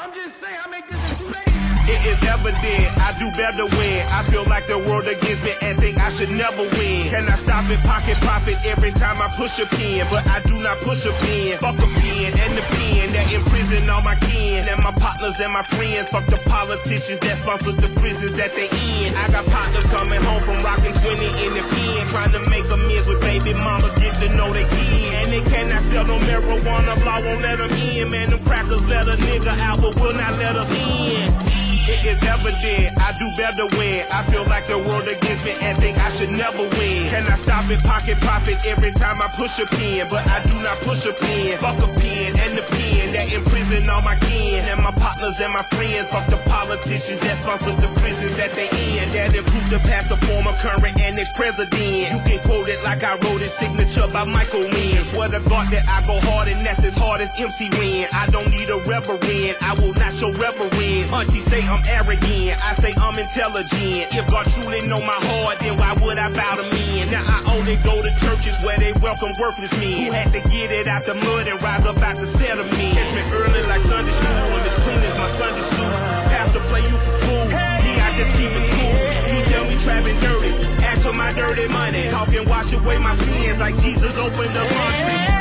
I'm just saying, I make this in 2 days. It is evident, I do better when I feel like the world against me and think I should never win. Can I stop and pocket profit every time I push a pen? But I do not push a pen. Fuck a pen and the pen that imprison all my kin. And my partners and my friends. Fuck the politicians that sponsor the prisons that they in. I got partners coming home from rocking 20 in the pen, trying to make amends with baby mamas, get to know they kid. And they cannot sell no marijuana, law won't let them in. Man, them crackers let a nigga out, but will not let them in. It is evident, I do better when I feel like the world against me and think I should never win. Can I stop and pocket profit every time I push a pen? But I do not push a pen. Fuck a pen and the pen that imprison all my kin. And my partners and my friends. Fuck the politicians that sponsor the prisons that they in. That include the past, the former, current, and ex-president. You can quote it like I wrote it, signature by Michael Wynn. Swear to God that I go hard and that's as hard as MC Win. I don't need a reverend, I will not show reverence. Auntie say I'm arrogant, I say I'm intelligent. If God truly know my heart, then why would I bow to men? Now I only go to churches where they welcome worthless men who had to get it out the mud and rise up out the settlement. Catch me early like Sunday school, I'm as clean as my Sunday suit. Pastor play you for fool, me I just keep it cool. You tell me trapping dirty, ask for my dirty money. Talking wash away my sins like Jesus opened the laundry.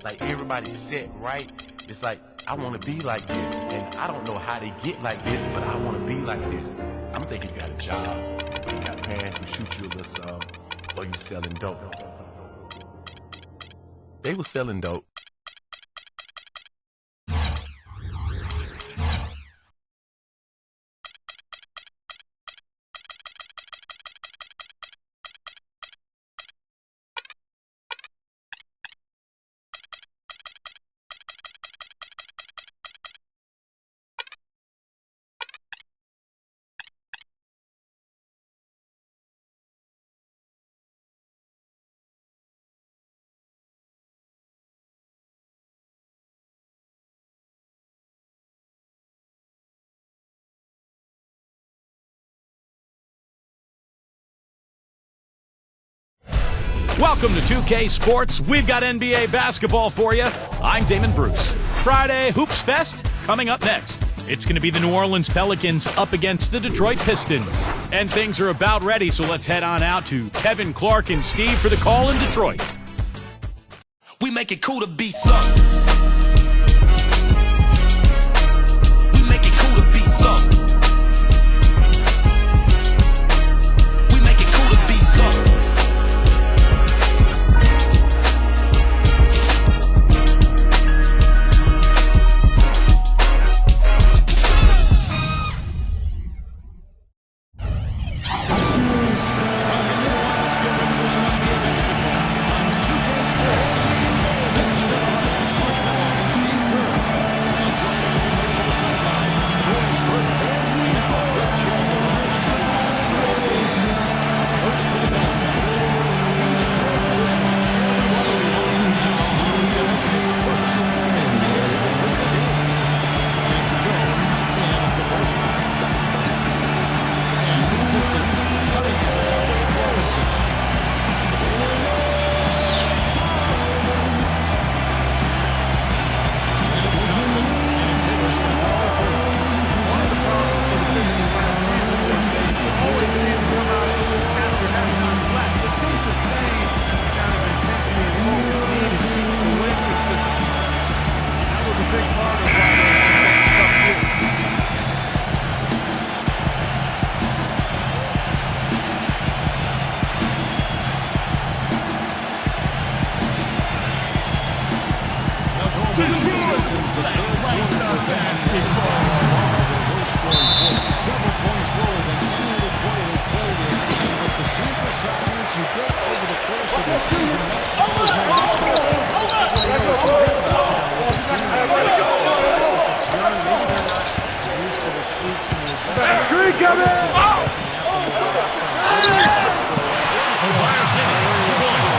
Like everybody's set right. It's like I want to be like this, and I don't know how they get like this, but I want to be like this. I'm thinking you got a job, or you got parents who shoot you a little something, or you selling dope. They was selling dope. Welcome to 2K Sports. We've got NBA basketball for you. I'm Damon Bruce. Friday Hoops Fest coming up next. It's going to be the New Orleans Pelicans up against the Detroit Pistons. And things are about ready, so let's head on out to Kevin, Clark, and Steve for the call in Detroit. We make it cool to be something. We make it cool to be something. We make it cool to be something. O'Brien's minutes, 2 points.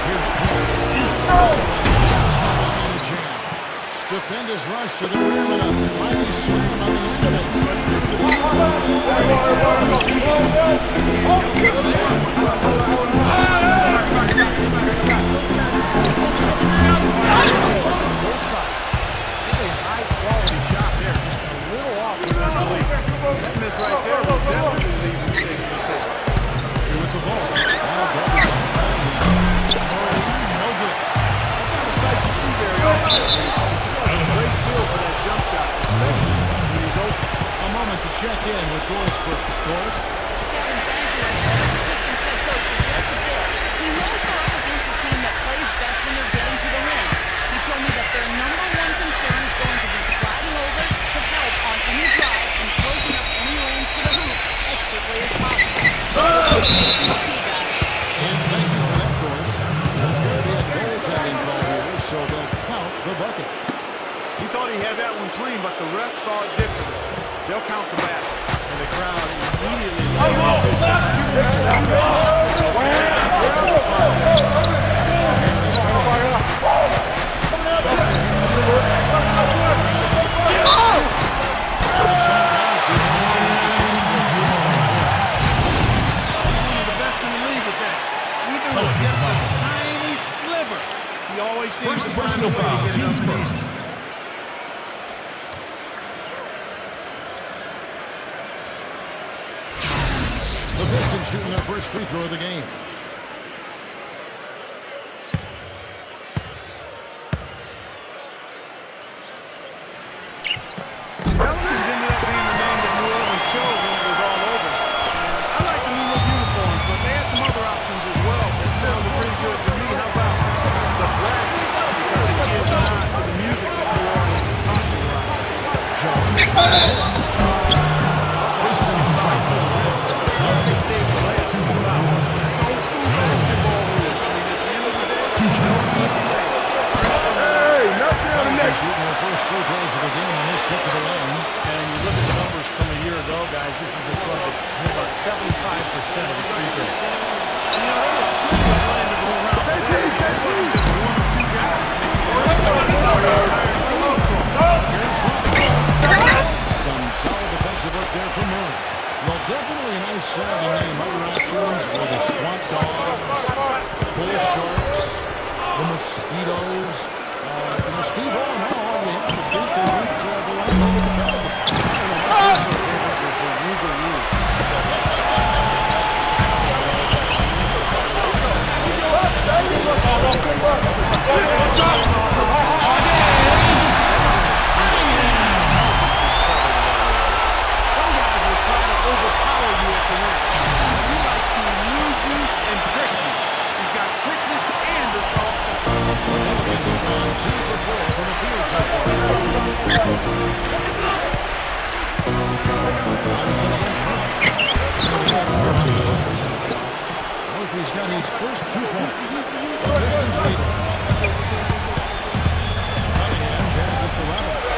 Here's Quinn. Stupendous rush to the rim and a mighty slam on the end of it. Both sides. Really high quality shot there. Just a little off with his release. That miss right there will definitely lead to making a mistake. Here with the ball. Now double. No good. What kind of sight you see there, y'all? Great feel for that jump shot, especially when he's open. A moment to check in with Doris Burke. Doris? Kevin, thank you. As far as the Pistons head coach suggested there, he knows they're up against a team that plays best when they're getting to the rim. He told me that their number one concern is going to be sliding over to help on any drives and closing up any lanes to the hoop as quickly as possible. Patience is key, guys. And thank you for that, Doris. That's going to be a goaltending call here, so they'll count the bucket. He thought he had that one clean, but the ref saw it differently. They'll count the basket. And the crowd immediately One of the best in the league at that. Even with just a tiny sliver, he always seems to find a way to get it up and easy. The Pistons shooting their first free throw of the game. Pelicans ended up being the name that New Orleans chose when it was all over. I like the new look uniforms, but they had some other options as well that sounded pretty good to me. How about the bracket? Because it gives a nod to the music that New Orleans is popularizing. Pistons trying to win. They saved the last 2 hours. It's old school basketball rules. I mean, at the end of the day, it's Pelicans shooting their first free throws of the game on this trip to the lane. And you look at the numbers from a year ago, guys, this is a club that hit about 75% of its free throws. You know, there was plenty of blame to go around. It wasn't just 1 or 2 guys. Some solid defensive work there from Murray. Well, definitely a nice sounding name. Other options were the Swamp Dogs, the Bull Sharks, the Mosquitoes. Steve, all in all, you have to think they went the line over the Pelicans. My personal favorite was the Ruger Some guys will try to overpower you at the rim. He likes to elude you and trick you. He's got quickness and assault. Pelicans have gone 2 for 4 from the field so far. Robinson against Murphy's got his first 2 points. The Pistons lead. Cunningham passes to Robinson.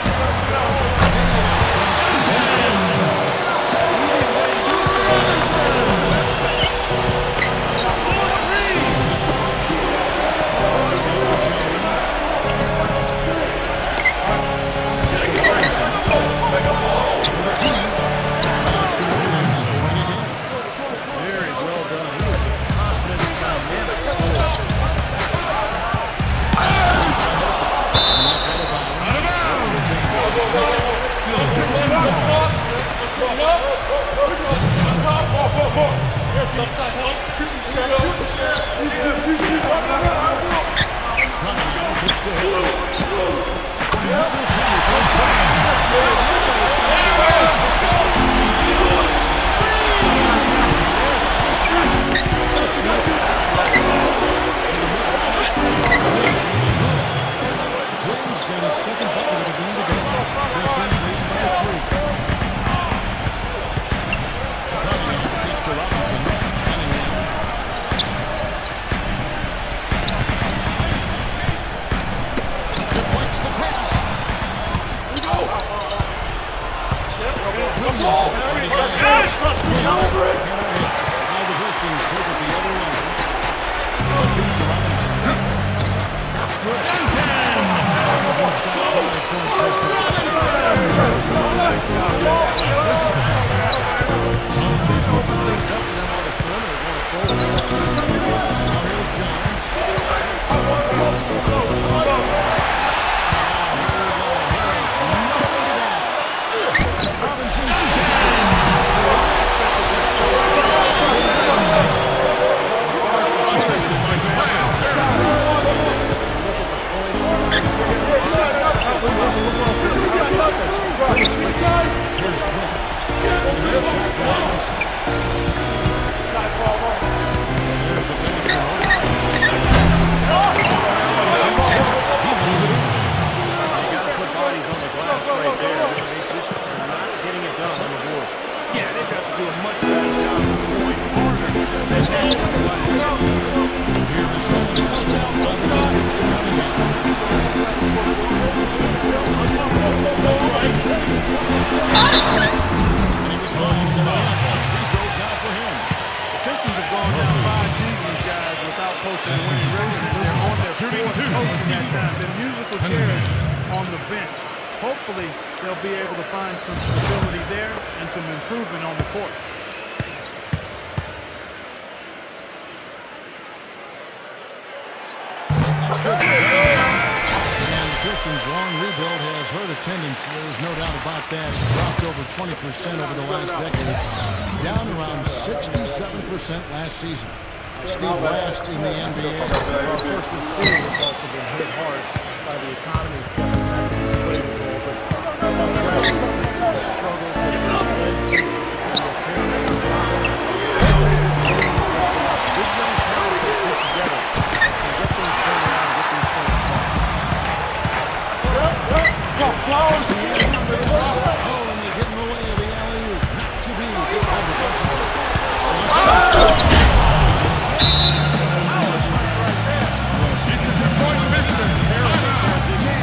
Very well done. He is a confident, dynamic scorer. James got his second bucket of the game today. Pistons leading by 3. Cunningham pitch to Robinson. Cunningham Hopefully, they'll be able to find some stability there and some improvement on the court. And the Pistons' long rebuild has hurt attendance. There's no doubt about that. It dropped over 20% over the last decade. Down around 67% last season. Steve last in the NBA. Well, of course, this city has also been hit hard by the economy. Kevin Durant has played a role, but the rest of the Pistons' struggles have led to the attendance drop. This team, good young talent to put together and get things turned around, get these things going. Oh, and they get in the way of the alley-oop. Not to be. Good by the Pistons. It's a Detroit Pistons. Terrible transition.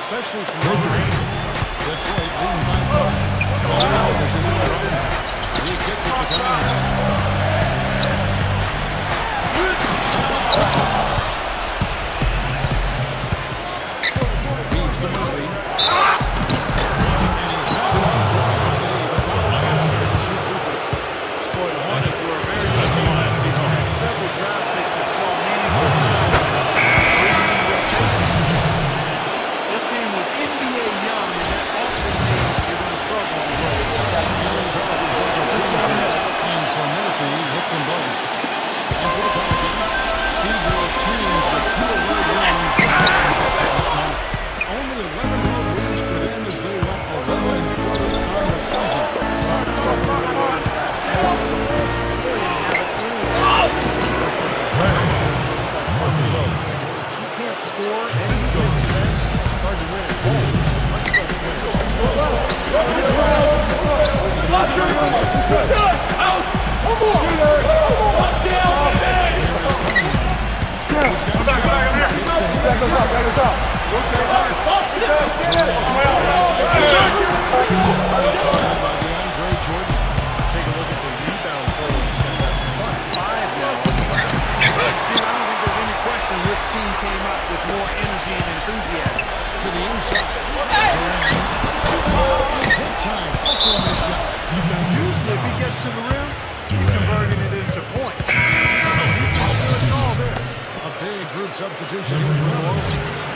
especially from the range. Detroit leading by 5. This is Robinson. He gets it to Cunningham. Feeds to Murphy. And he's not surprised by the Boy, the Hornets were a very good team last season. Had several draft picks that saw meaningful time. This team was NBA young, and that often means you're going to struggle on the road. and so Murphy hits them both. And for the Pelicans, Steve World teams with 2 away wins. Only 11 road wins for them as they went 11-30 on the season. You can't score and it's hard to win at home. Much less Take a look at the rebound totals. That's +5 now. Steve, I don't think there's any question which team came out with more energy and enthusiasm. To the inside. Big time. Also on his shot. Usually, if he gets to the rim, he's converting it into points. It's all there. A big group substitution here for New Orleans.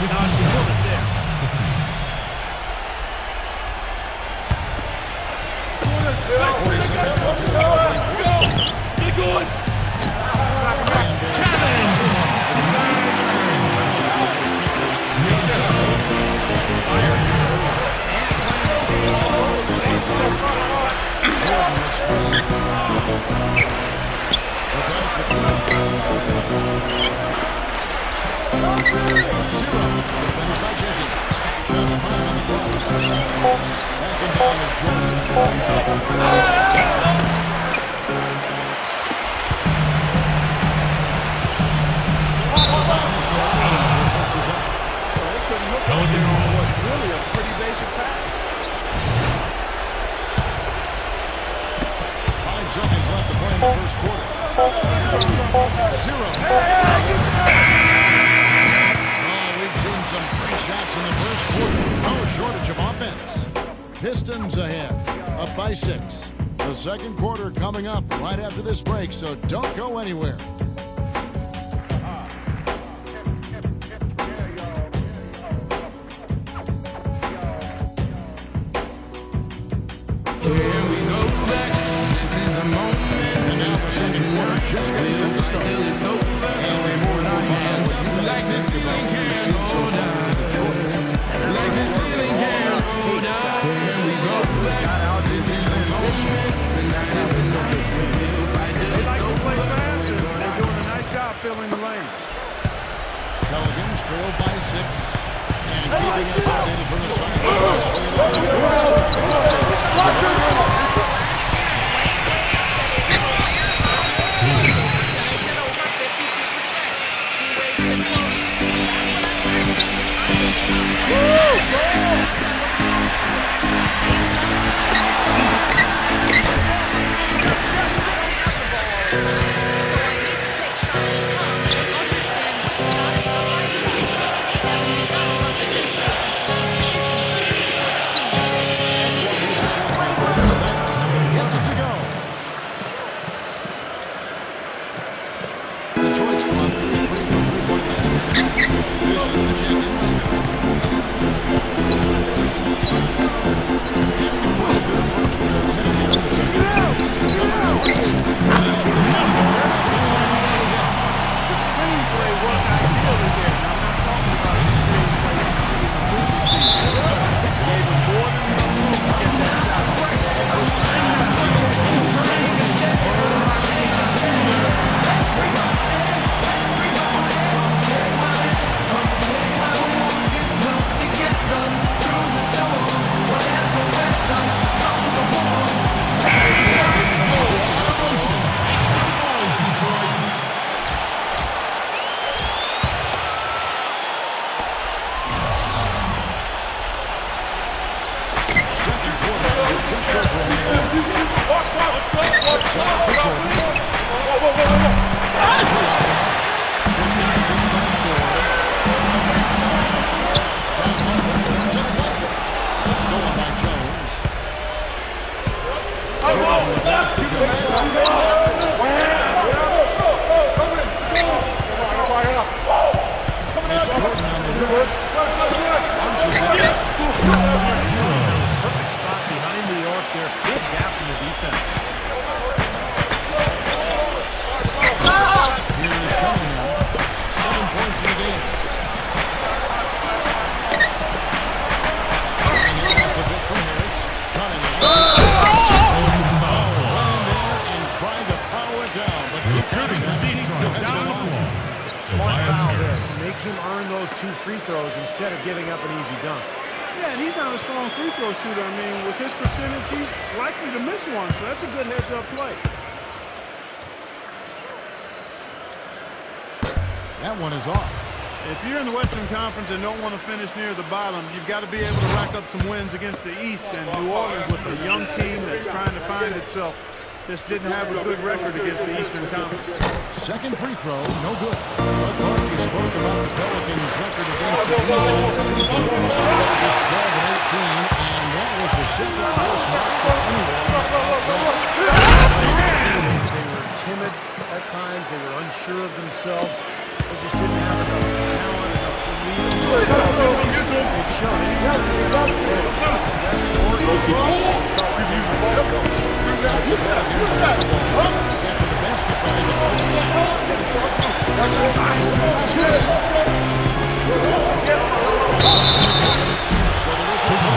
Dodged the bullet there. Get going. Really a pretty basic pass. 5 seconds left to play in the first quarter. 0. We've seen some great shots in the first quarter. No shortage of offense. Pistons ahead, up by 6. The second quarter coming up right after this break, so don't go anywhere. Just getting set to start. And before we move on, what you guys think about what we've seen so far from Detroit? They like to play fast, and they're doing a nice job filling the lane. Pelicans trail by 6. And keeping it updated from the side. Gets it to go. Detroit's gone 3-3 from 3-point land. Dishes to Jenkins. The screenplay works ideally there. I'm not talking about the screenplay you see in the movie theater. Gave him more than enough room to get that shot. Stolen by Jones. Perfect spot behind New York there. Big gap in the defense. Here is Cunningham. 7 points in the game. Cunningham off the bit from Harris. Cunningham. And trying to power it down, but Recruiting from Detroit down the floor. Smart foul there. Make him earn those 2 free throws instead of giving up an easy dunk. Yeah, and he's not a strong free throw shooter. I mean, with his percentage, he's likely to miss one, so that's a good heads-up play. that one is off. If you're in the Western Conference and don't want to finish near the bottom, you've got to be able to rack up some wins against the East. And New Orleans, with a young team that's trying to find itself, just didn't have a good record against the Eastern Conference. Second free throw, no good. But Clark spoke about the Pelicans' record against the East last season. It was 12-18, and that was the second worst mark for anyone. They were timid at times. They were unsure of themselves. They just didn't have enough talent, enough They've shown anytime they get on the bench, the best Orleans felt like they were potential. That's a bad against the ball. After the basketball, so there is a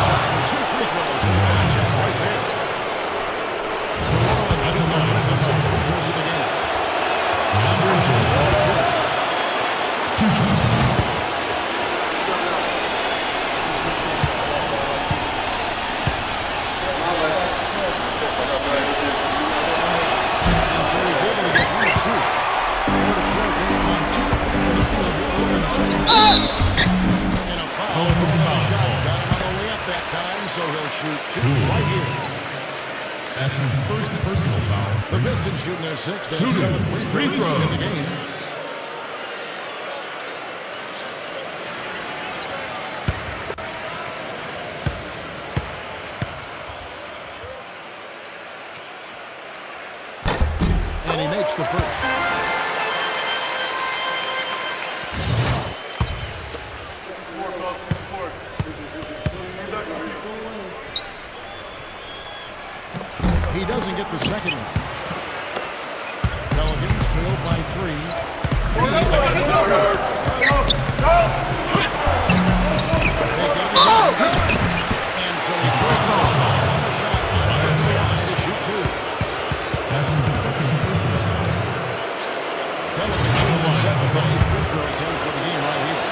shot and 2 free throws in the contact right there. The Orleans still have 6 free throws in the game. Two shots. So he'll shoot 2 right here. That's his first personal foul. The Pistons shooting their 6th and Shooting 7th free throws in the game. And he makes the first. He doesn't get the second one. Pelicans trailed by 3. And so he trailed off on the shot. Just the line to shoot 2. That's his second personal foul. Pelicans shooting the 7th and 8th free throw attempts for the game right here.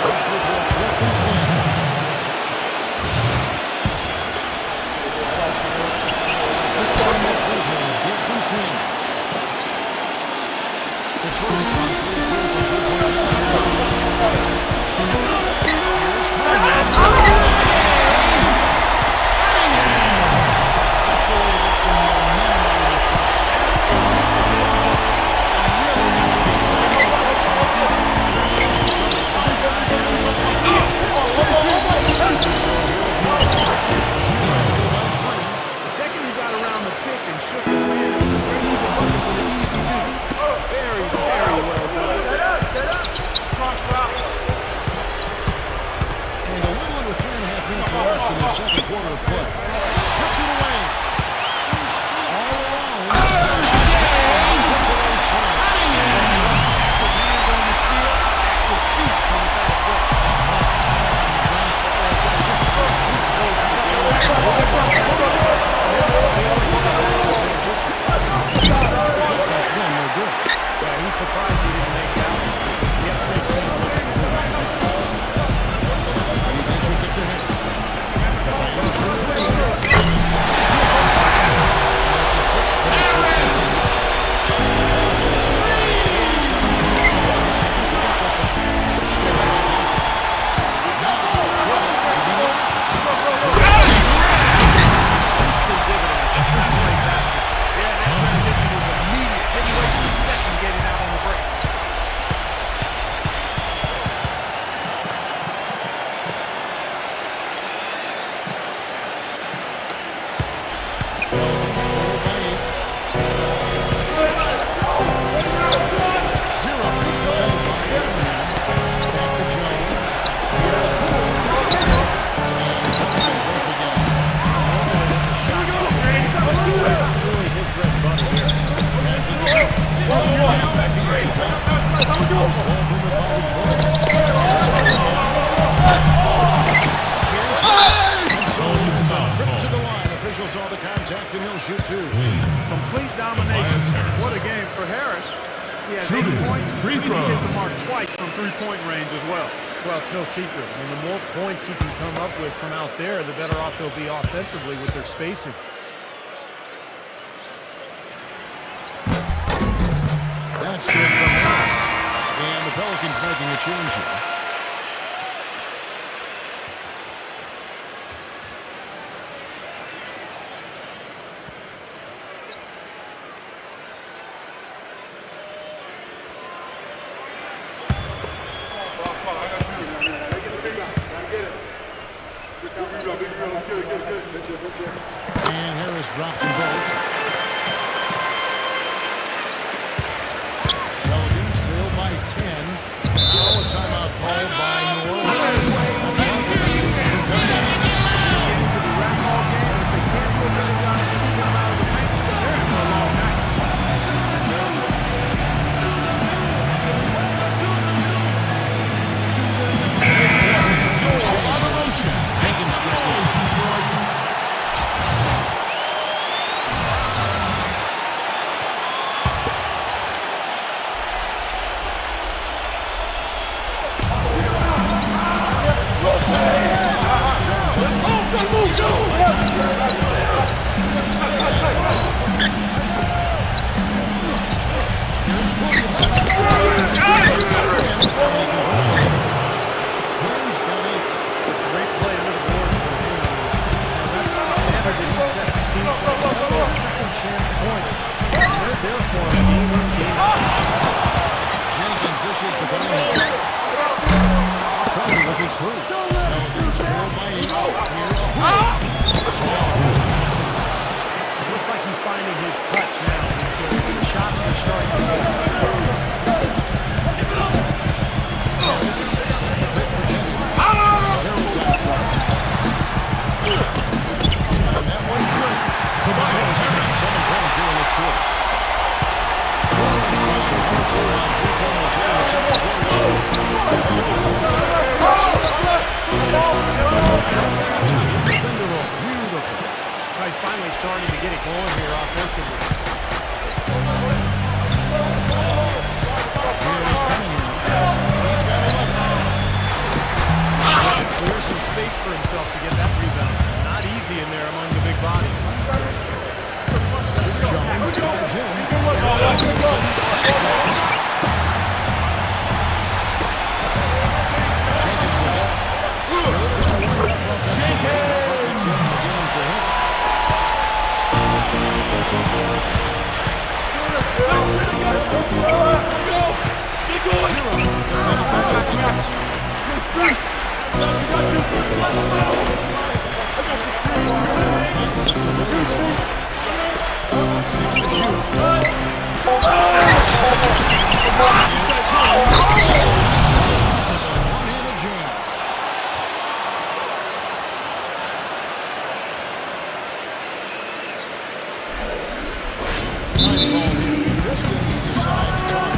Free throw, 14 points. Detroit's on that's the way to get some momentum on your The second he got around the pick and shook his man straight to the bucket for the easy deuce. Very, very well done. Cross route. And a little under 3.5 minutes left in the second quarter of play. Stripped it away. All alone. Yeah, he's surprised he didn't make that one. He has to make Saw the contact and he'll shoot 2. Complete domination. What a game for Harris. He has 8 points. Free He's throws. hit the mark twice from 3-point range as well. Well, it's no secret. And the more points he can come up with from out there, the better off they'll be offensively with their spacing. That's good from Harris. And the Pelicans making a change here. And Harris drops them both. Pelicans trail by 10. Now a timeout called by New Orleans. Getting to the rack all game. If they can't do a better job of keeping them out of the paint, they're in for a long night. He's finally starting to get it going here offensively. Clears some space for himself to get that rebound. Not easy in there among the big bodies. Jones calls him. Jenkins with it.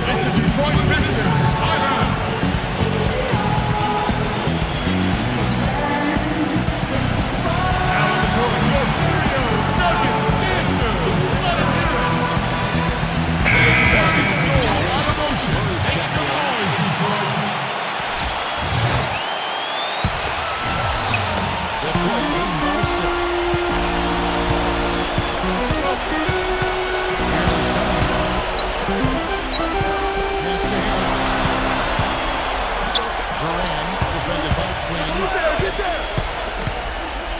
It's a Detroit Pistons timeout.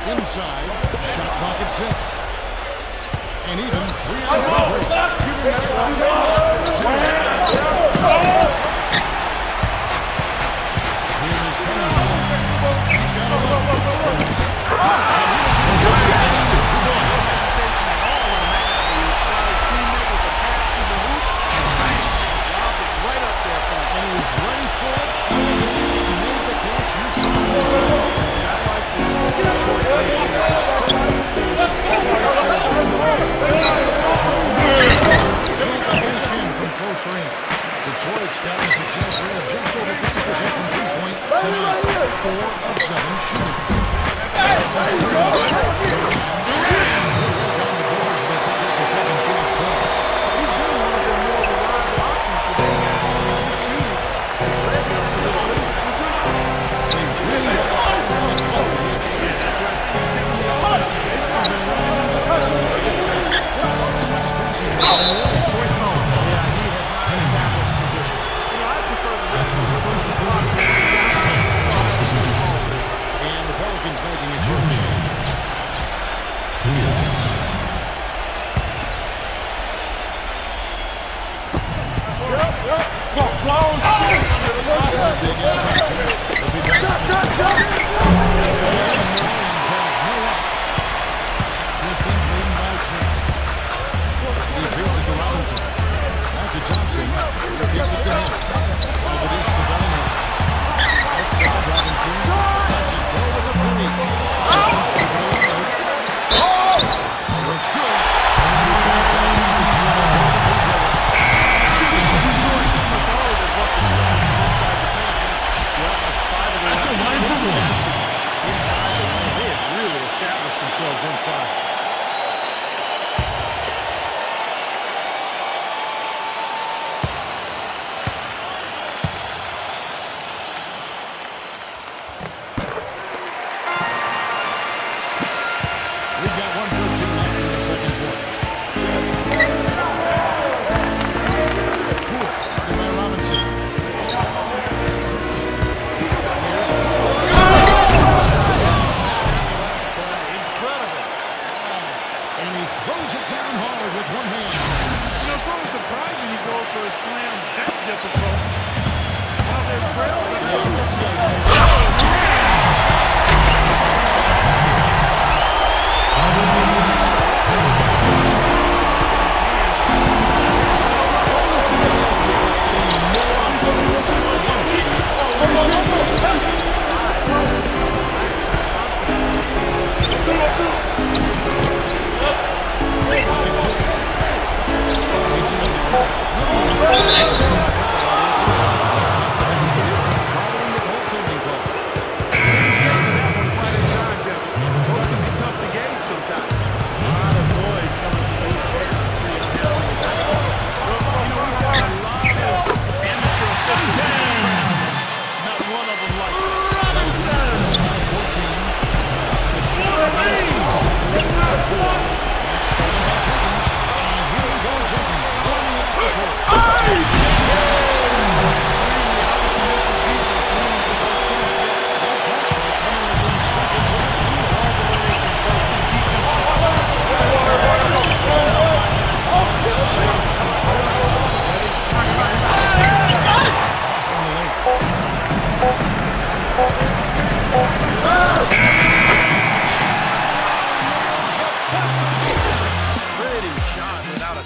Inside, shot clock at 6. And even 3 out of Detroit's got a success rate of just over 50% from 3-point tonight. 4 of 7 shooting. side. We've got 1:14 left in the second quarter. Poole, guarded by Robinson. Here's Poole. Incredible. And he throws it down hard with one hand. You know, it's always surprising he goes for a slam that difficult. While they're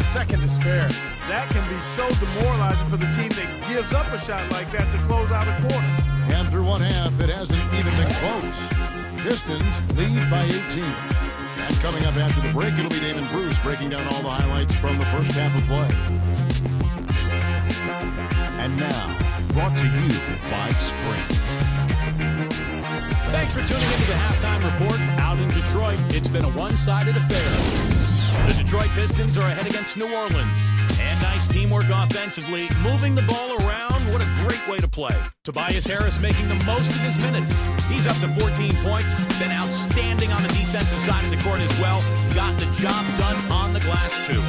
second to spare. That can be so demoralizing for the team that gives up a shot like that to close out a quarter. And through one half, it hasn't even been close. Pistons lead by 18. And coming up after the break, it'll be Damon Bruce breaking down all the highlights from the first half of play. And now, brought to you by Sprint. Thanks for tuning into the halftime report. Out in Detroit, it's been a one-sided affair. The Detroit Pistons are ahead against New Orleans. And nice teamwork offensively. Moving the ball around, what a great way to play. Tobias Harris making the most of his minutes. He's up to 14 points. Been outstanding on the defensive side of the court as well. Got the job done on the glass, too.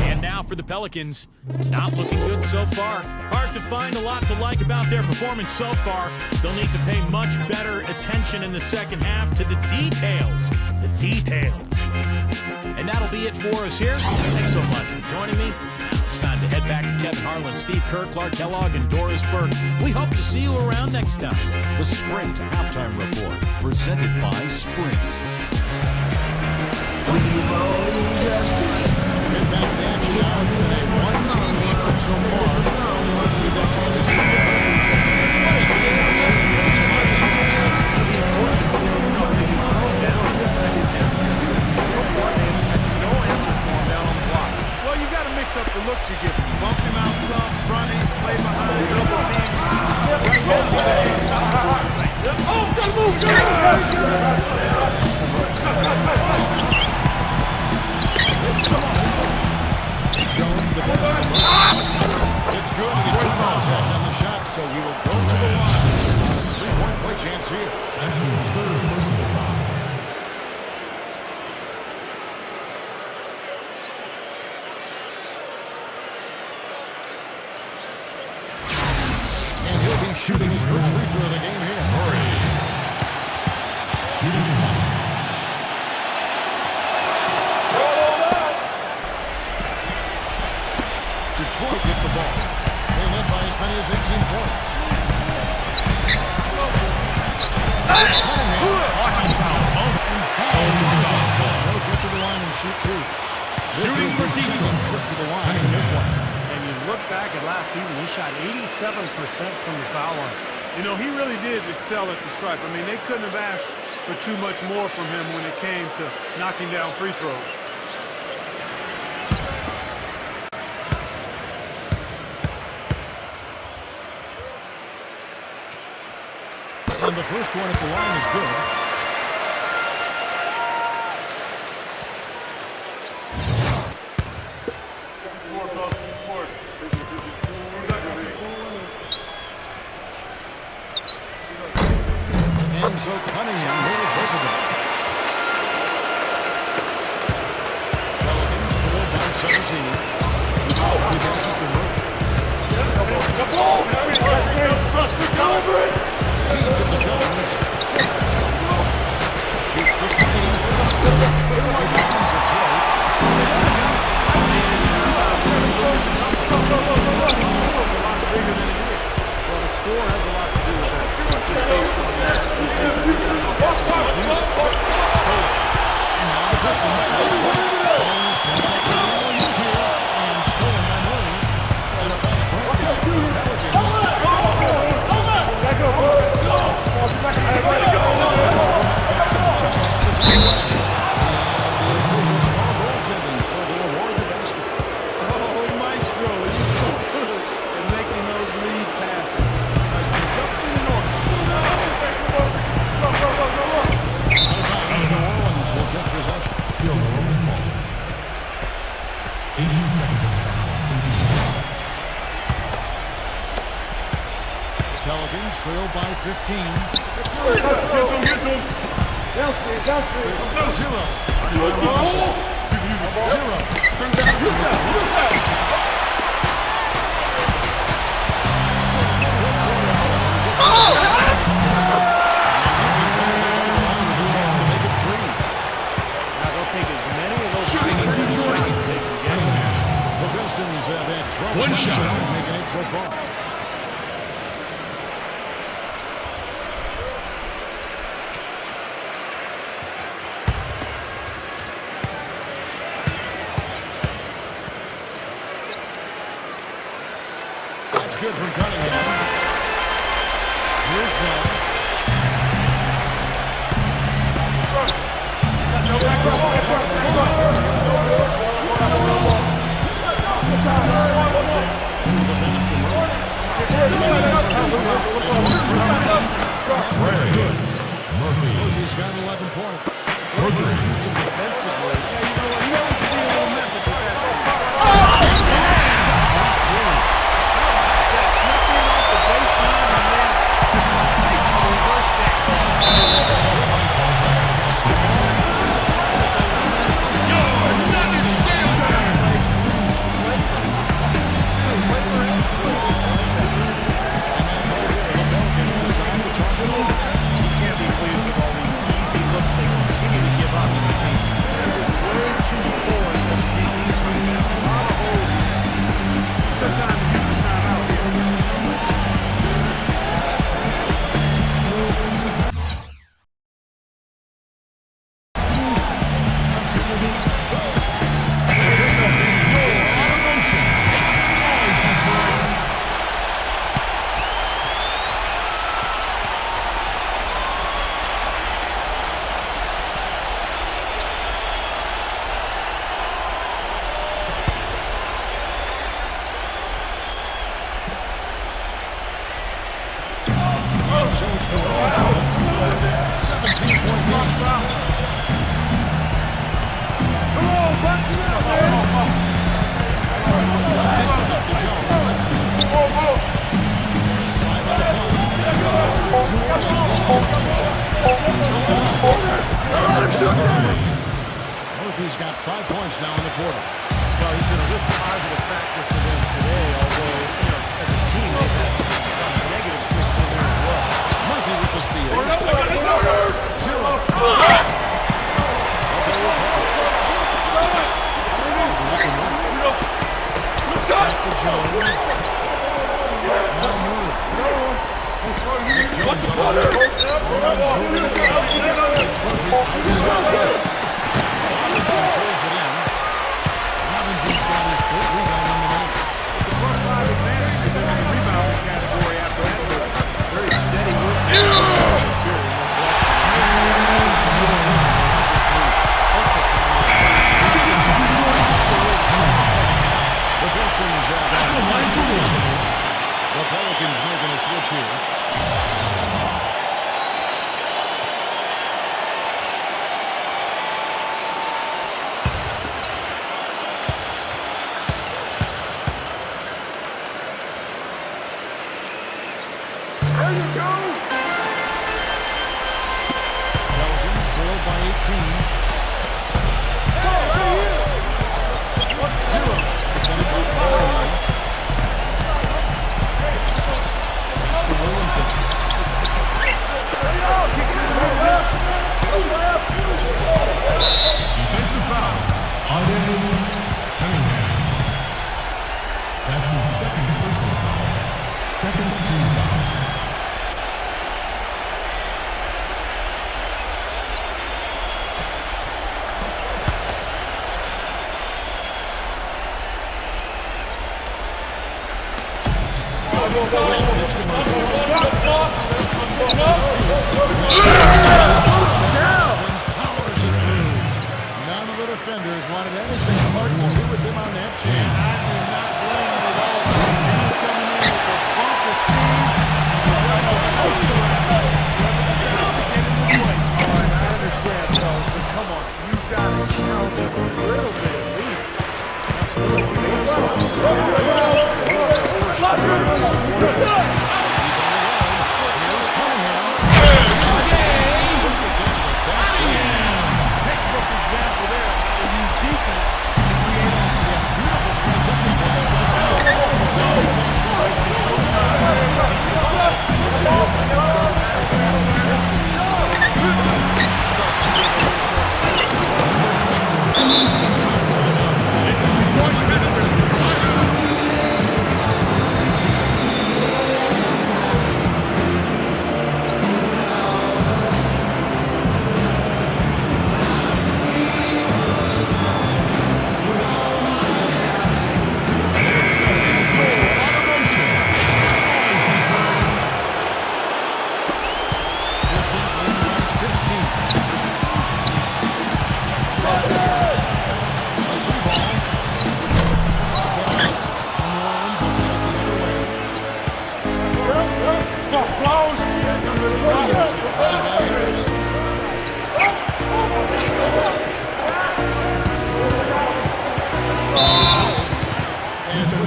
And now for the Pelicans. Not looking good so far. Hard to find a lot to like about their performance so far. They'll need to pay much better attention in the second half to the details. The details. And that'll be it for us here. Thanks so much for joining me. Now it's time to head back to Kevin Harlan, Steve Kerr, Clark Kellogg, and Doris Burke. We hope to see you around next time. The Sprint Halftime Report, presented by Sprint. Get back to the action now. It's been a one-team show so far. Let's see if that changes. Well, you got to mix up the looks you give him. Bump him out some, front him, play behind, double team. Right now, you can't stop. Oh, gotta move! Jones, the best. It's good. He gets a contact on the shot, so he will go to the line. Three-point play chance here. That's his third personal foul. And he'll be shooting his first free throw of the game here. Shooting one. Detroit get the ball. They led by as many as 18 points. They'll get to the line and shoot two. Shooting for Detroit. Trip to the line in this one. And you look back at last season, he shot 87% from the foul line. You know, he really did excel at the stripe. I mean, they couldn't have asked for too much more from him when it came to knocking down free throws. And the first one at the line is good. Well, the score has a lot to do with that, just based on that. And now the Pistons face back. Ball's going back to the alley here. And stolen by Murray. And a fast break out for the Pelicans. So they'll award the basket. Oh, Maestro, he's so good at making those lead passes. Like conducting an orchestra. New Orleans will take possession. Skill Orleans ball. 18 seconds. Pelicans trail by 15. Zero. The Pistons have had trouble One shot. making it so far. That's good from Cunningham. Here's Jones. Good. Murphy. Murphy's got 11 points. Defensively. Yeah, you know what? He seems to be a little messy with that. That snuck in off the baseline and then sensational reverse back. Can't be pleased with all these easy looks they continue to give up. They're just way too forward as a team. A lot of holes. Good time to use the timeout Murphy's got 5 points now in the quarter. Well, he's been a real positive factor for them today, although, as a team, they've had negatives mixed in there as well. Murphy with the steal. Zero. Back to Jones. Now Murray. Here's Jones on the right. Orleans moving it around. It's Murphy. Throws it in. Robinson's got his third rebound in the night. It's a +5 advantage to them in the rebounding category after that. Very steady work. The Pistons have got the Pelicans making a switch here. There you go.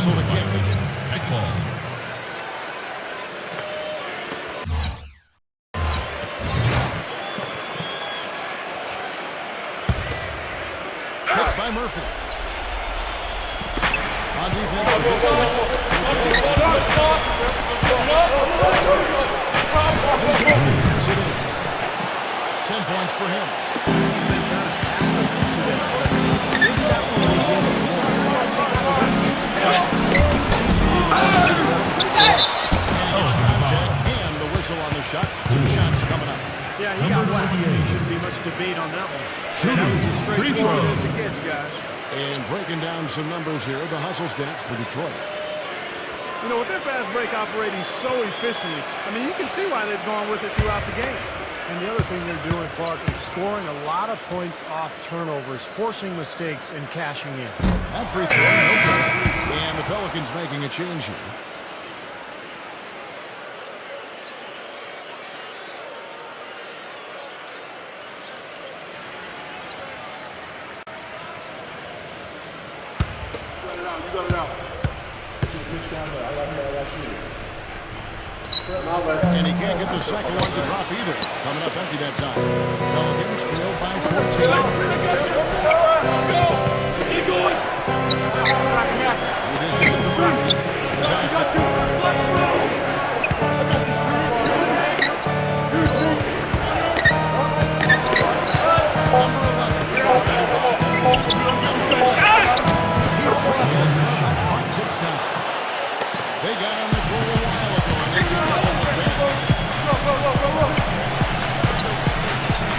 whistle to kick. Net ball. Picked by Murphy. On defense, the Pistons. 10 points for him. He's been kind of passive today. Maybe that one will get him more. He's successful. And the whistle on the shot. 2 shots coming up. Yeah, he got waxed. Shouldn't be much debate on that one. Shooting. That was as Free straightforward throw. as it gets, guys. And breaking down some numbers here, the hustle stats for Detroit. You know, with their fast break operating so efficiently, I mean, you can see why they've gone with it throughout the game. And the other thing they're doing, Clark, is scoring a lot of points off turnovers, forcing mistakes, and cashing in. That free throw, no good. And the Pelicans making a change here. And he can't get the second one to drop either. Coming up empty that time. Pelicans trailed by 14. Keep going. This is the Murphy. The basket. He tries the shot clock ticks down. They got on this roll a while ago, and they just haven't looked back.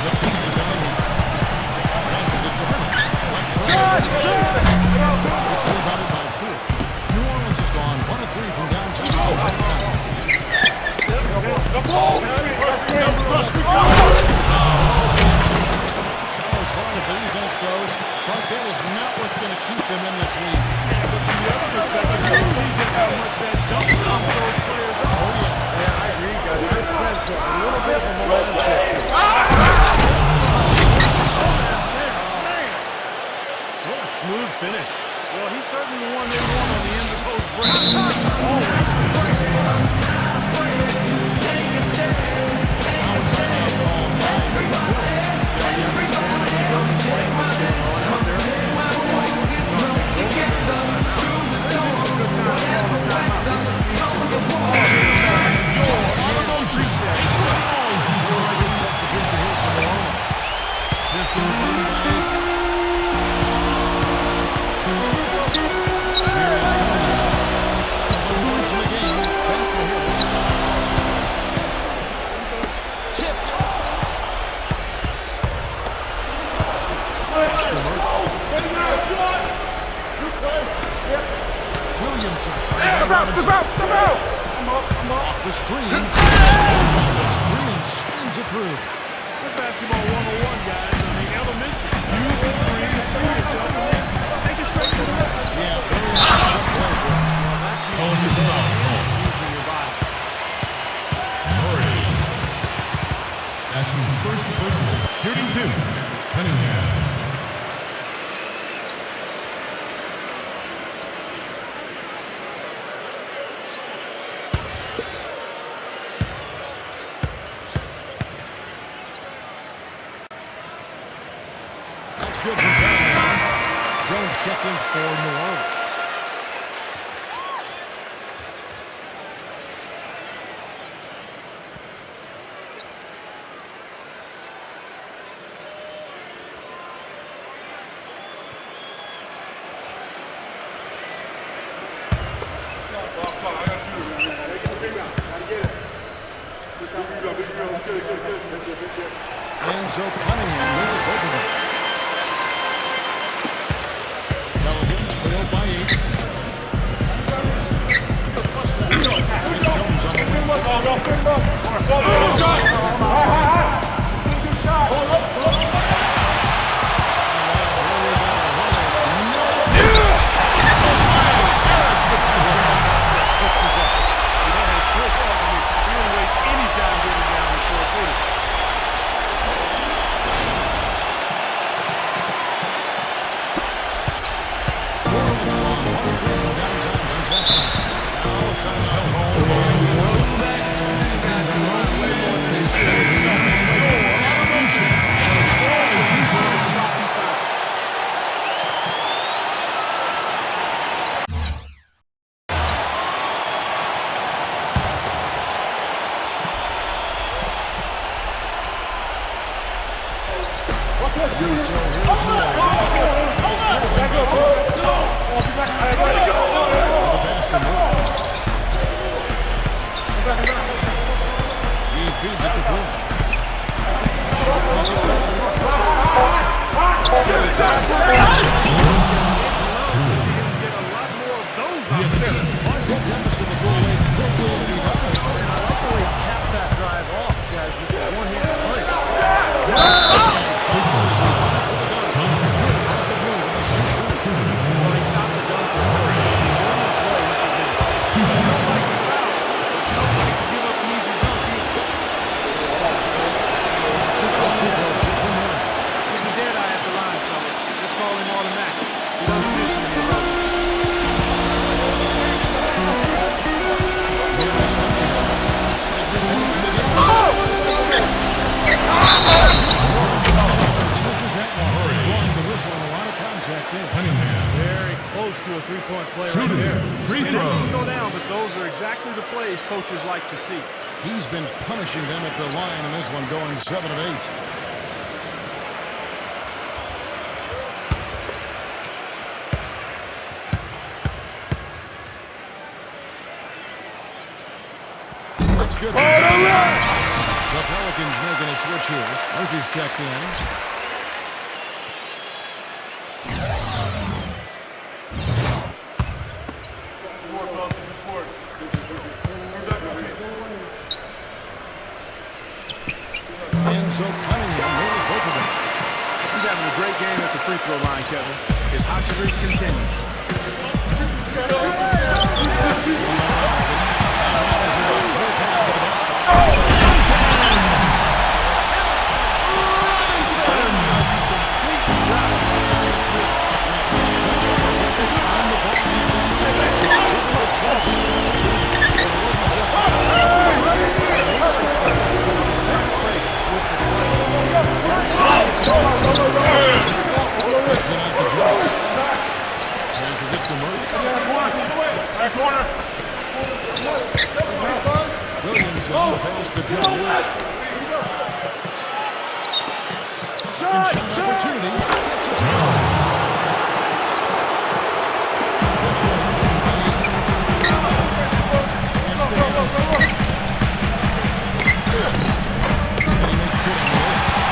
The feed to Delaney. Passes it to him. It's rebounded by Poole. New Orleans has gone 1 of 3 from downtown since halftime. As far as the defense goes, Clark, that is not what's going to keep them in this league. From the other perspective, you can see just how much that dump off those players are. Oh, yeah. Yeah, I agree, guys. I sense a little bit of a momentum shift here. What a smooth finish. Well, he's certainly the one they want on the end of those breaks. Off the screen. Off the screen and slams it through. That's basketball 101, guys. I mean, elementary. Use the screen to free yourself and then take it straight to the rim. Yeah, very nice play. Well, that's using your body. Murray. That's his first personal. Shooting 2. Cunningham. Good from Cunningham. Jones checking for New Orleans. And so Cunningham will open it. Pelicans trailed by 8. Here's Jones on the Very close to a three-point play right there. Free throws. They can go down, but those are exactly the plays coaches like to see. He's been punishing them at the line in this one, going 7 of 8. That's good. The Pelicans making a switch here. Murphy's checked in. And so Cunningham moves both of them. He's having a great game at the free throw line, Kevin. His hot streak continues. Williams on the pass to Jones. Second shot opportunity. Gets it to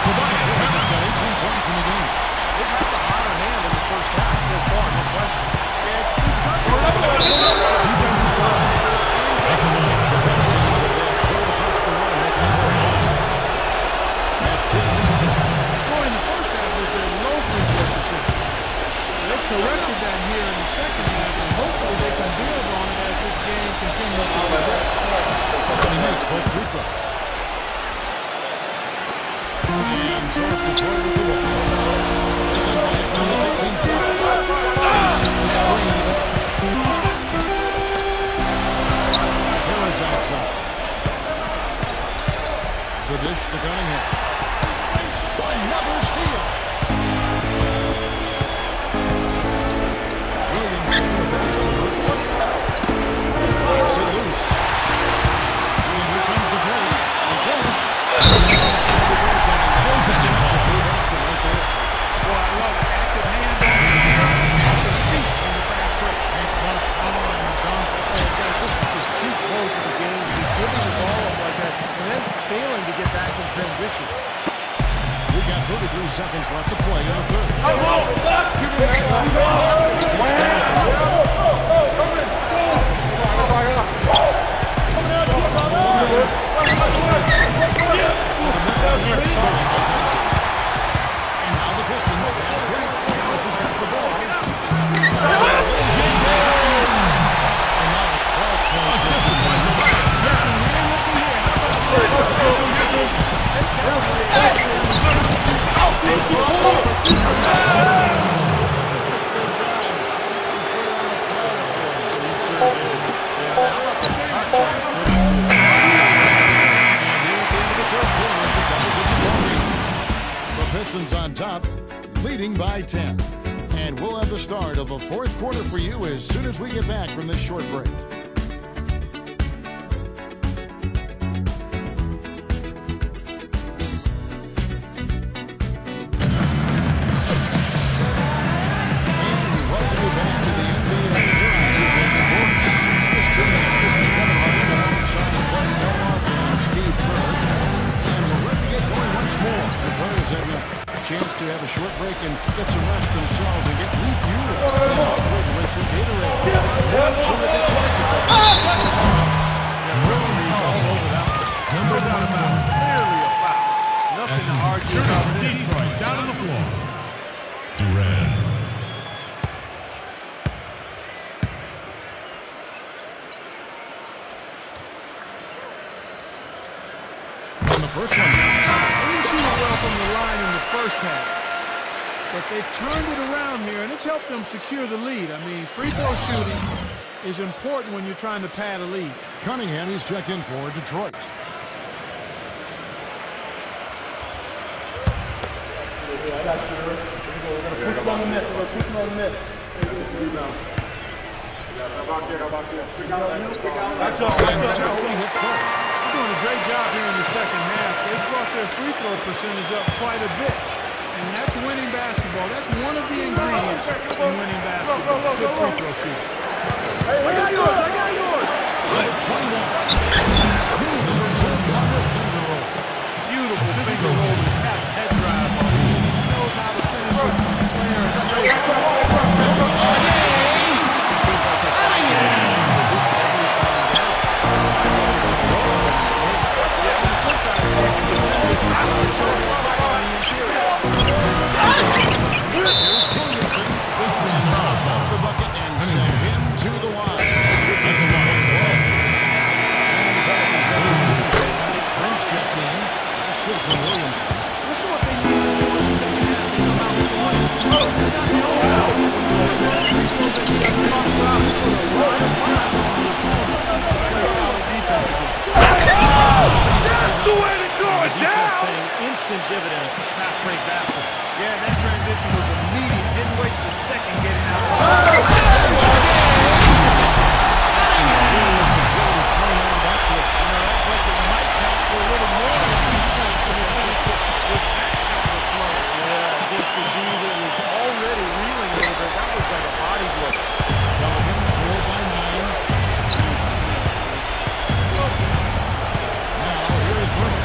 Tobias has got 18 points in the game. They've had the hotter hand in the first half so far, no question. Defensive foul. At the line. The Pelicans have had 12 attempts to run at the inside. That's 10. Scoring in the first half was their low free throw percentage. They've corrected that here in the second half, and hopefully they can build on it as this game continues to progress. And he makes both free throws. And so it's Detroit with the ball. And by as many as 18 points. Harris outside. The dish to Cunningham. Another steal. Williams in the pass to Murray. Knocks it loose. And here comes the play. The finish. Boy, I love it. Active hands on the steal, off his feet on the fast break. Makes a lot of power on the dunk. Oh, guys, this is just too close to the game to be giving the ball up like that and then failing to get back in transition. We got 33 seconds left to play in the third. And now the Pistons fast break. Dallas has got the ball. And now a 12-point Assisted by Tobias Harris. leading by 10. And we'll have the start of the fourth quarter for you as soon as we get back from this short break. Chance to have a short break and get some rest themselves and get refueled. Hydrate with some Gatorade. Terrific basketball. No doubt about it. Clearly a foul. Nothing to argue about. Detroit down on the floor. Durant. On the first one. They didn't shoot it well from the line in the first half. But they've turned it around here, and it's helped them secure the lead. I mean, free throw shooting is important when you're trying to pad a lead. Cunningham is checked in for Detroit. They're doing a great job here in the second half. They've brought their free throw percentage up quite a bit. And that's winning basketball. That's one of the ingredients in winning basketball. Good free throw shooting. Hey, I got yours. I got yours. Beautiful finger roll with Cap's head drive on it. He knows how to finish with some flair and grace. It seems like they're fighting every time down. Pistons off the bucket and send him to the line. Prince checked in. That's good for Williams. This is what they need to do in the second half to come out with the win. It's not the only out. Free throws that he doesn't talk about. He put a lot of fire on the opponent to play solid defense again. That's the way to go it down. Paying instant dividends for fast break basket. Yeah, that transition was immediate. Didn't waste a second getting out. Against a D that was already reeling a little bit. That was like a body blow. Pelicans trail by 9. Now here's Murphy.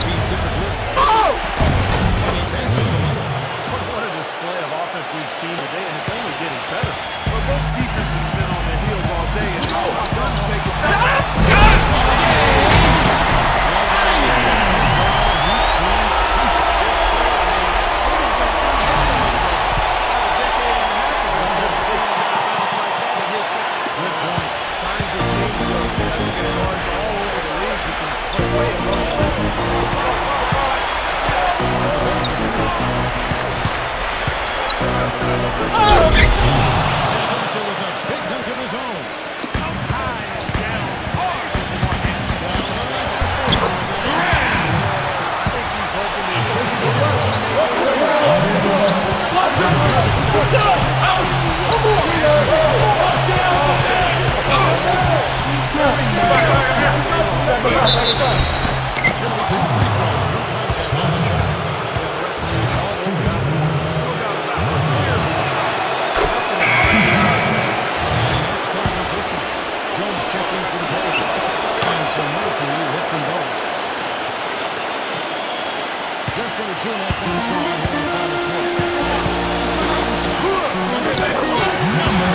Feeds it to Blue. And he banks it away. What a display of offense we've seen today, and it's only getting better. Well, both defenses have been on their heels all day, and it's not done to take it back. With a big dunk of his own. Jones checking for the Pelicans. And so Murphy hits them both. Just going to 2.5 minutes gone here in the final quarter. Number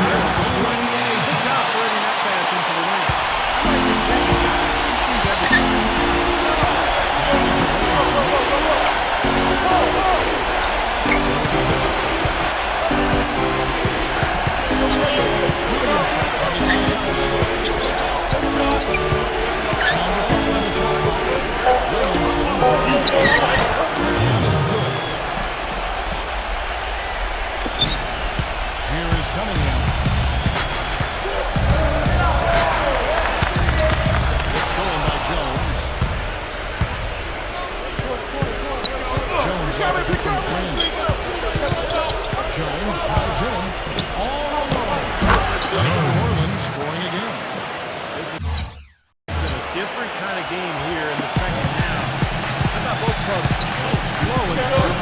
28. Good job threading that pass into the lane. I like this vision guy. He sees everything. Here is Cunningham. different kind of game here in the second half. I thought both clubs a little slow in the first.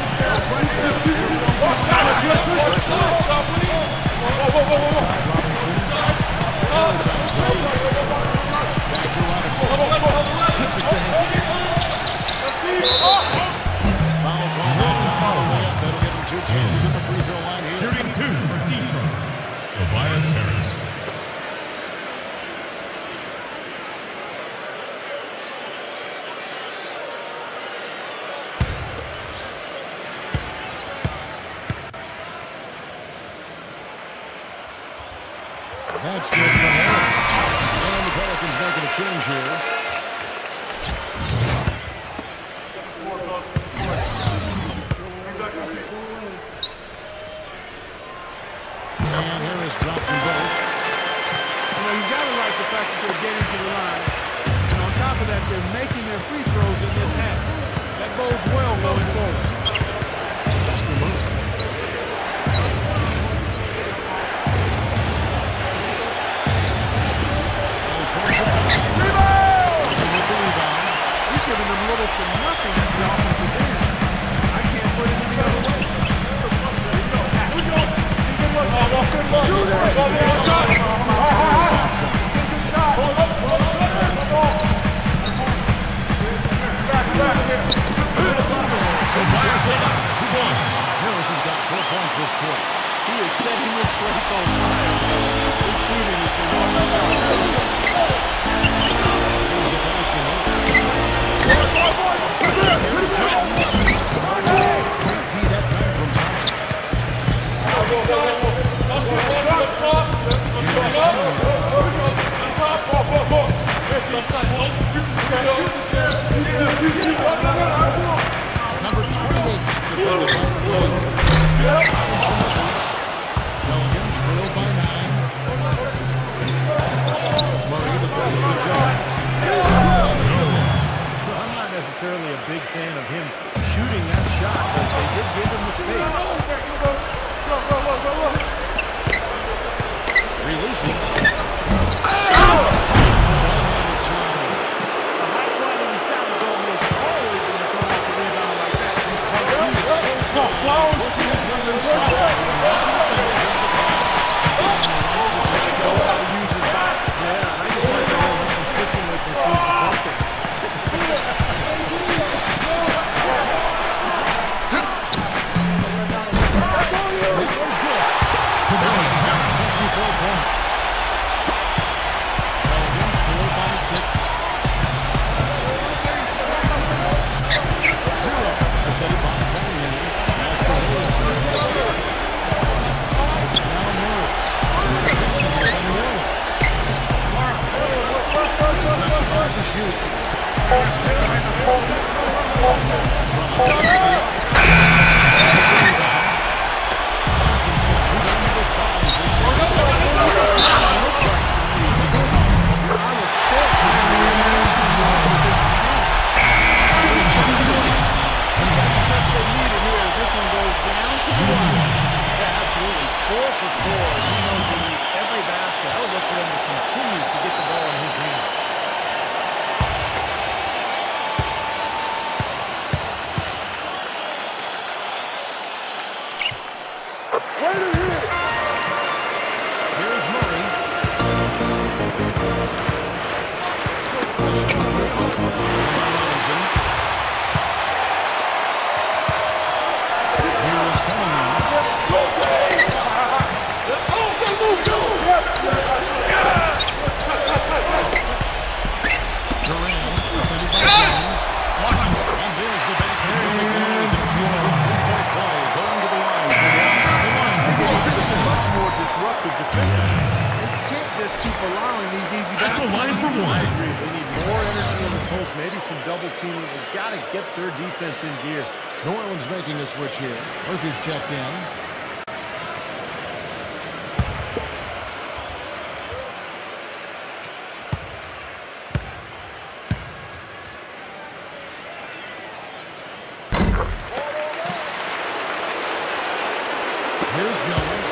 Chances at the free throw line here. Shooting 2 for Detroit. Tobias Harris. That's good for Harris. And the Pelicans making a change here. And Harris drops them both. You got to like the fact that they're getting to the line. And on top of that, they're making their free throws in this half. That bodes well going forward. That's the move. He's giving them little to nothing at the offensive end. I can't put it any other way. Harris has got 4 points this quarter. He is setting this place on fire. His shooting has been on the chart. Here's the basket. Here's Jones. Great D that time from Thompson. Number 28 for the Robinson misses. Pelicans trailed by 9. Murray the pass to Jones. I'm not necessarily a big fan of him shooting that shot, but they did give him the space. Releases. A high-quality shot is almost always going to come off the rebound like that. Use his body. Yeah, I just like the way he consistently pursues the bucket. Tobias Harris. 54 points. Pelicans trailed by 6. 0. Defended by Collier. Pass to Williamson. Now Murray. Switch here by New Orleans. That's hard to shoot. Here's Murray. Robinson. Here is Cunningham. Durant, defended by Jones. And there's the basket. Missing goes and Jones with 3-point play. Going to the line. Much more disruptive defensively. They can't just keep allowing these easy At the baskets. line for I one. agree. They need more energy on the post, maybe some double teaming. They've got to get their defense in gear. New Orleans making a switch here. Murphy's checked in. Here's Jones.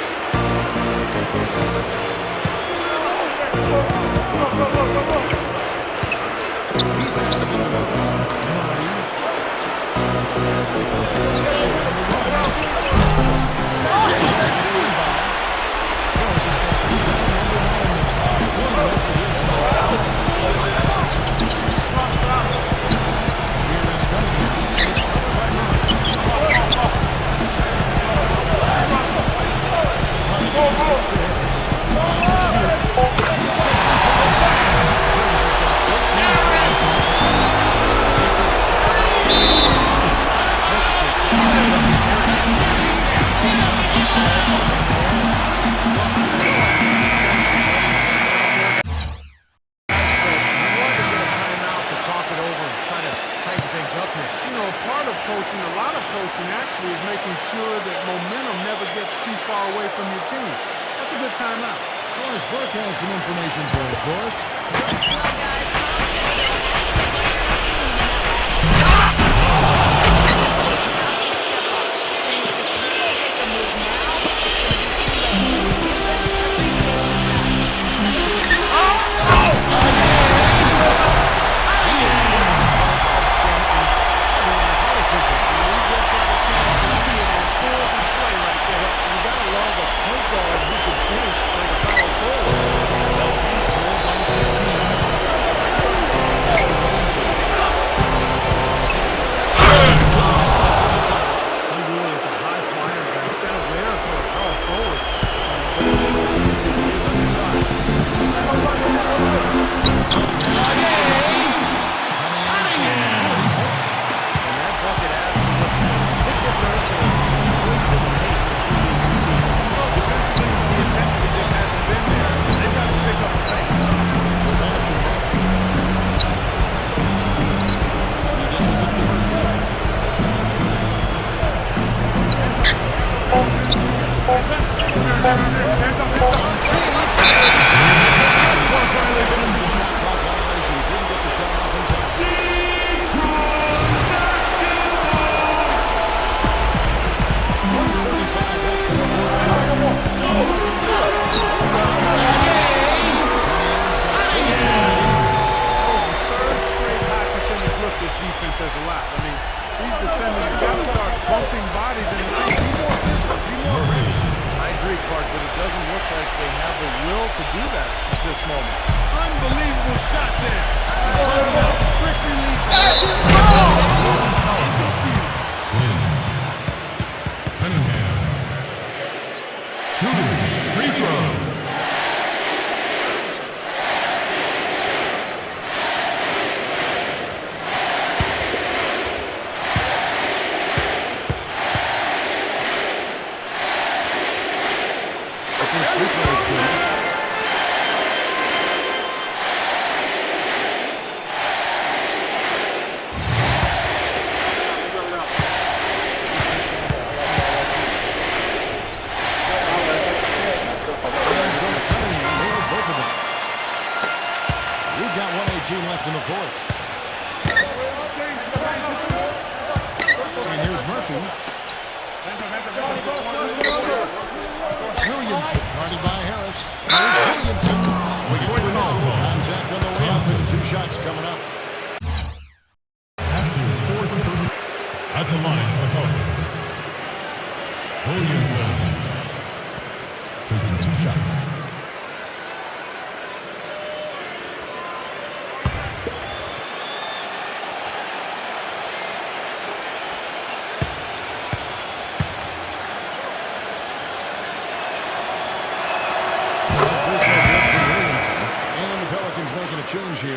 Change here.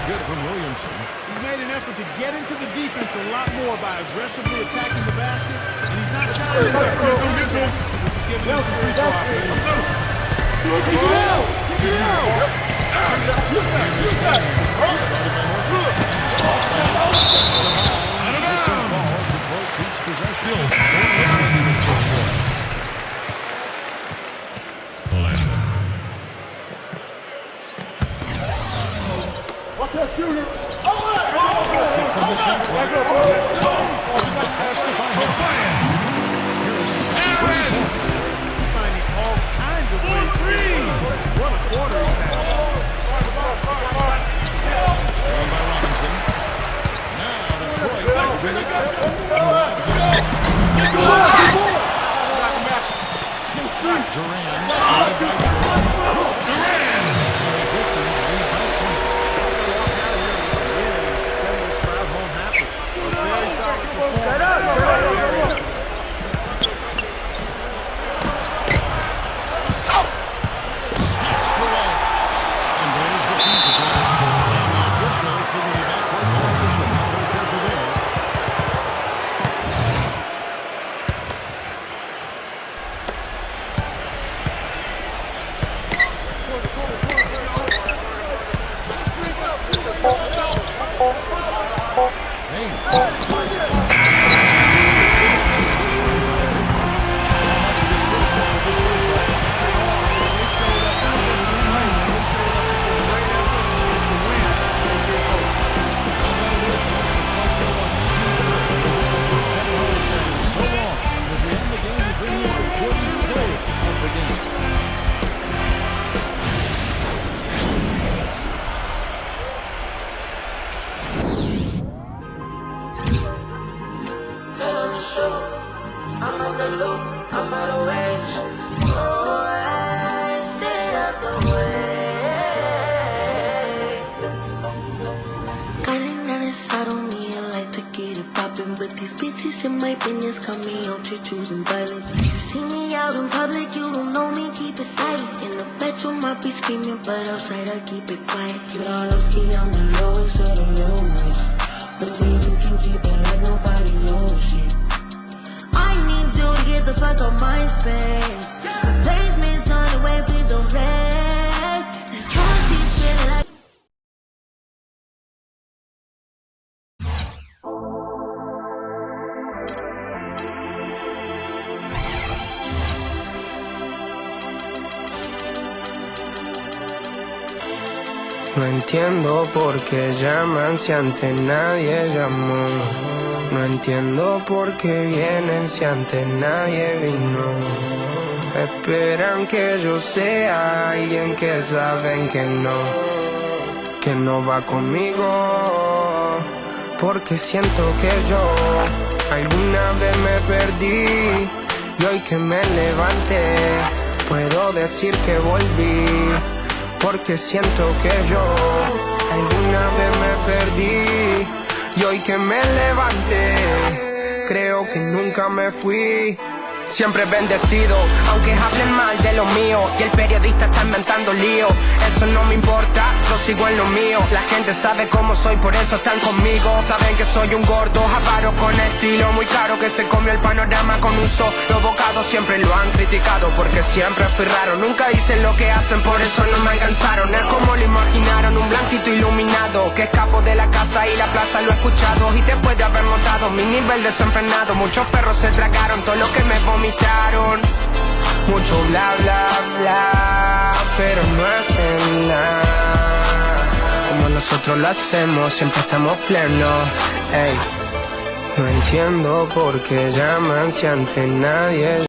Good from Williamson. He's made an effort to get into the defense a lot more by aggressively attacking the basket, and he's not shying away from the contact, which is giving him some free throw Six on the shot clock. with it. He lobs it out. Durant. Send this crowd home happy. A very solid performance. Snatched away. And there's the fugitive. And the official signaling backcourt violation. Not very careful there. So long as we end the game, we bring you our Jordan play of the game. I'm on the loop, I'm out of range. Oh, I stay out the way. Kinda nervous, I don't need I like to get it poppin', but these bitches in my business got me out here choosing violence. If you see me out in public, you don't know me, keep it silent. In the bedroom, I be screaming, but outside I keep it quiet. Keep all those key on the lowest of the lowest. But me, you can keep it like nobody knows shit. I need you to get the fuck on my space. Replacement's on the way, please don't play. Can't keep feeling like No entiendo por qué llaman si antes nadie llamó. No entiendo por qué vienen si antes nadie vino. Esperan que yo sea alguien que saben que no va conmigo. Porque siento que yo alguna vez me perdí y hoy que me levanté puedo decir que volví. Porque siento que yo alguna vez me perdí y hoy que me levanté creo que nunca me fui. Siempre bendecido, aunque hablen mal de lo mío y el periodista está inventando lío. Eso no me importa, yo sigo en lo mío. La gente sabe cómo soy, por eso están conmigo. Saben que soy un gordo, avaro con estilo muy caro, que se comió el panorama con un solo bocado. Siempre lo han criticado porque siempre fui raro. Nunca dicen lo que hacen, por eso no me alcanzaron. Es como lo imaginaron, un blanquito iluminado que escapo de la casa y la plaza, lo he escuchado. Y después de haber notado mi nivel desenfrenado, muchos perros se tragaron todo lo que me vomitaron. Mucho bla bla bla, pero no hacen nada como nosotros lo hacemos, siempre estamos plenos. Ey, no entiendo por qué llaman si antes nadie